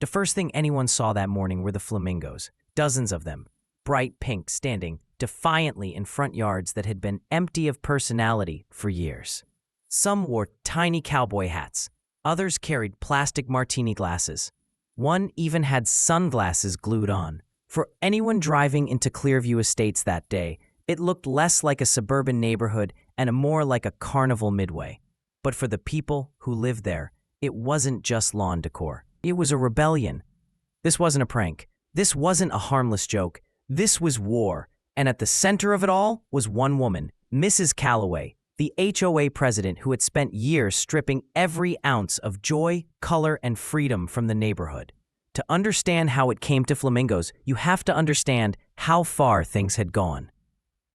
The first thing anyone saw that morning were the flamingos, dozens of them, bright pink, standing defiantly in front yards that had been empty of personality for years. Some wore tiny cowboy hats. Others carried plastic martini glasses. One even had sunglasses glued on. For anyone driving into Clearview Estates that day, it looked less like a suburban neighborhood and more like a carnival midway. But for the people who lived there, it wasn't just lawn decor. It was a rebellion. This wasn't a prank. This wasn't a harmless joke. This was war. And at the center of it all was one woman, Mrs. Calloway, the HOA president who had spent years stripping every ounce of joy, color, and freedom from the neighborhood. To understand how it came to Flamingos, you have to understand how far things had gone.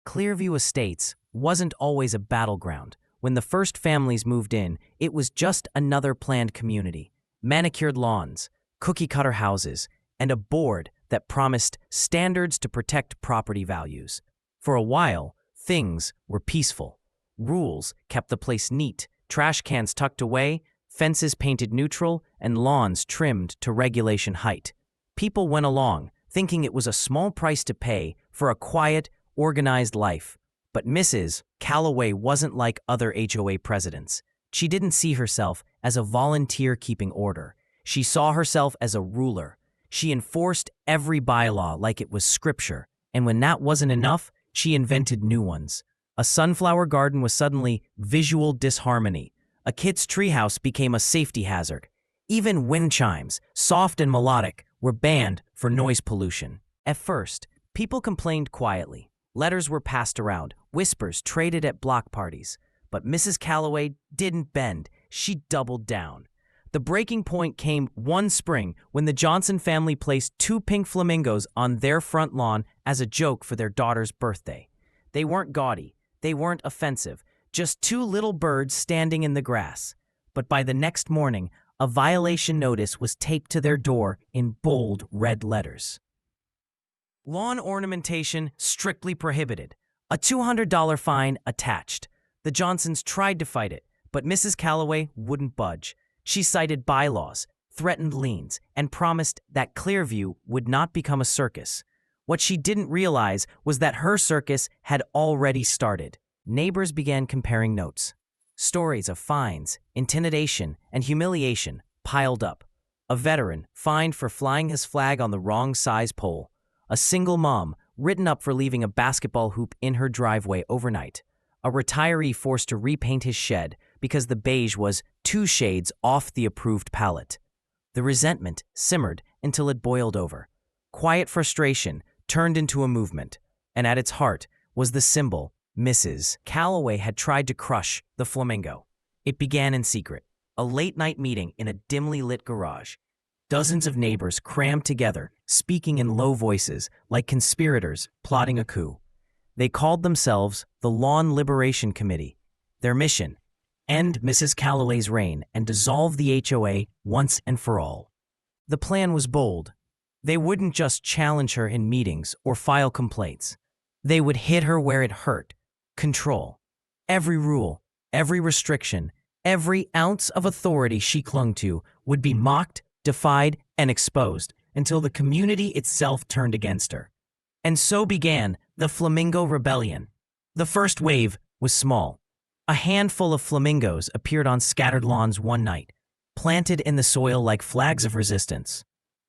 Clearview Estates wasn't always a battleground. When the first families moved in, it was just another planned community. Manicured lawns, cookie-cutter houses, and a board that promised standards to protect property values. For a while, things were peaceful. Rules kept the place neat, trash cans tucked away, fences painted neutral, and lawns trimmed to regulation height. People went along, thinking it was a small price to pay for a quiet, organized life. But Mrs. Calloway wasn't like other HOA presidents. She didn't see herself as a volunteer keeping order. She saw herself as a ruler. She enforced every bylaw like it was scripture, and when that wasn't enough, she invented new ones. A sunflower garden was suddenly visual disharmony. A kid's treehouse became a safety hazard. Even wind chimes, soft and melodic, were banned for noise pollution. At first, people complained quietly. Letters were passed around, whispers traded at block parties. But Mrs. Calloway didn't bend. She doubled down. The breaking point came one spring when the Johnson family placed 2 pink flamingos on their front lawn as a joke for their daughter's birthday. They weren't gaudy. They weren't offensive. Just 2 little birds standing in the grass. But by the next morning, a violation notice was taped to their door in bold red letters. Lawn ornamentation strictly prohibited. A $200 fine attached. The Johnsons tried to fight it, but Mrs. Calloway wouldn't budge. She cited bylaws, threatened liens, and promised that Clearview would not become a circus. What she didn't realize was that her circus had already started. Neighbors began comparing notes. Stories of fines, intimidation, and humiliation piled up. A veteran fined for flying his flag on the wrong size pole. A single mom written up for leaving a basketball hoop in her driveway overnight. A retiree forced to repaint his shed because the beige was 2 shades off the approved palette. The resentment simmered until it boiled over. Quiet frustration turned into a movement, and at its heart was the symbol Mrs. Calloway had tried to crush the flamingo. It began in secret, a late-night meeting in a dimly lit garage. Dozens of neighbors crammed together, speaking in low voices like conspirators plotting a coup. They called themselves the Lawn Liberation Committee. Their mission: end Mrs. Calloway's reign and dissolve the HOA once and for all. The plan was bold. They wouldn't just challenge her in meetings or file complaints. They would hit her where it hurt. Control. Every rule, every restriction, every ounce of authority she clung to would be mocked, defied, and exposed until the community itself turned against her. And so began the Flamingo Rebellion. The first wave was small. A handful of flamingos appeared on scattered lawns one night, planted in the soil like flags of resistance.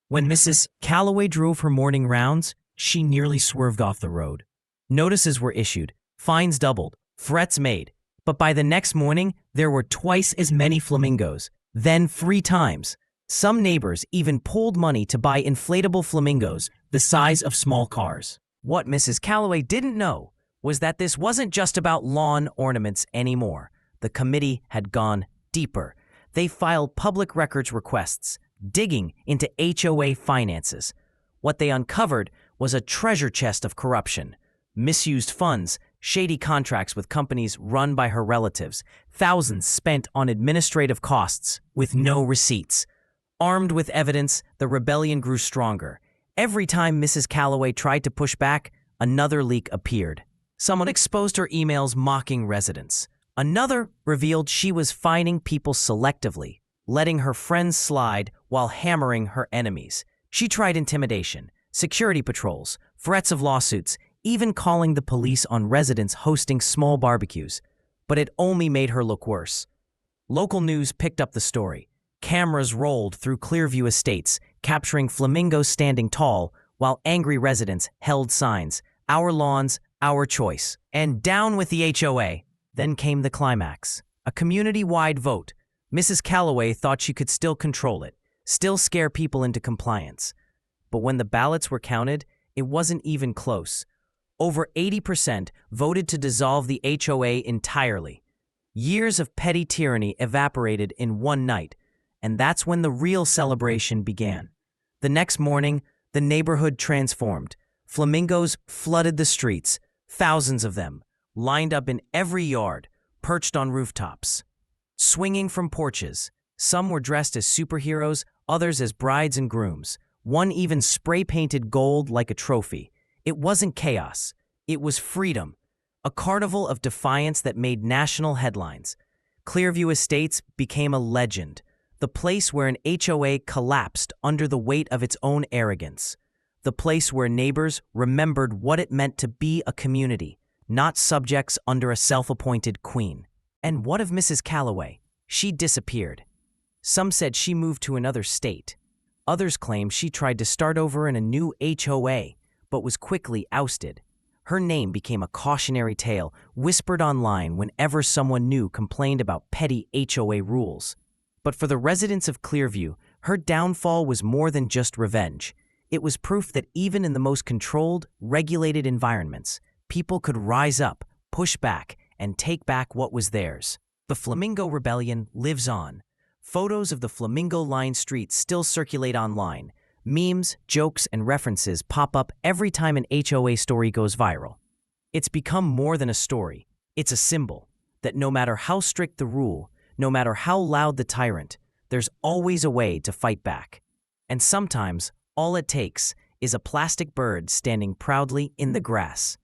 When Mrs. Calloway drove her morning rounds, she nearly swerved off the road. Notices were issued, fines doubled, threats made. But by the next morning, there were twice as many flamingos, then 3 times. Some neighbors even pulled money to buy inflatable flamingos the size of small cars. What Mrs. Calloway didn't know was that this wasn't just about lawn ornaments anymore. The committee had gone deeper. They filed public records requests, digging into HOA finances. What they uncovered was a treasure chest of corruption, misused funds, shady contracts with companies run by her relatives, thousands spent on administrative costs with no receipts. Armed with evidence, the rebellion grew stronger. Every time Mrs. Calloway tried to push back, another leak appeared. Someone exposed her emails mocking residents. Another revealed she was fining people selectively. letting her friends slide while hammering her enemies. She tried intimidation, security patrols, threats of lawsuits, even calling the police on residents hosting small barbecues. But it only made her look worse. Local news picked up the story. Cameras rolled through Clearview Estates, capturing flamingos standing tall, while angry residents held signs, "Our lawns, our choice." And down with the HOA. Then came the climax. A community-wide vote. Mrs. Calloway thought she could still control it, still scare people into compliance. But when the ballots were counted, it wasn't even close. Over 80% voted to dissolve the HOA entirely. Years of petty tyranny evaporated in one night, and that's when the real celebration began. The next morning, the neighborhood transformed. Flamingos flooded the streets, thousands of them, lined up in every yard, perched on rooftops, swinging from porches. Some were dressed as superheroes, others as brides and grooms. One even spray-painted gold like a trophy. It wasn't chaos. It was freedom. A carnival of defiance that made national headlines. Clearview Estates became a legend, the place where an HOA collapsed under the weight of its own arrogance. The place where neighbors remembered what it meant to be a community, not subjects under a self-appointed queen. And what of Mrs. Calloway? She disappeared. Some said she moved to another state. Others claimed she tried to start over in a new HOA, but was quickly ousted. Her name became a cautionary tale, whispered online whenever someone new complained about petty HOA rules. But for the residents of Clearview, her downfall was more than just revenge. It was proof that even in the most controlled, regulated environments, people could rise up, push back, and take back what was theirs. The Flamingo Rebellion lives on. Photos of the flamingo-lined streets still circulate online. Memes, jokes, and references pop up every time an HOA story goes viral. It's become more than a story. It's a symbol that no matter how strict the rule, no matter how loud the tyrant, there's always a way to fight back. And sometimes, all it takes is a plastic bird standing proudly in the grass.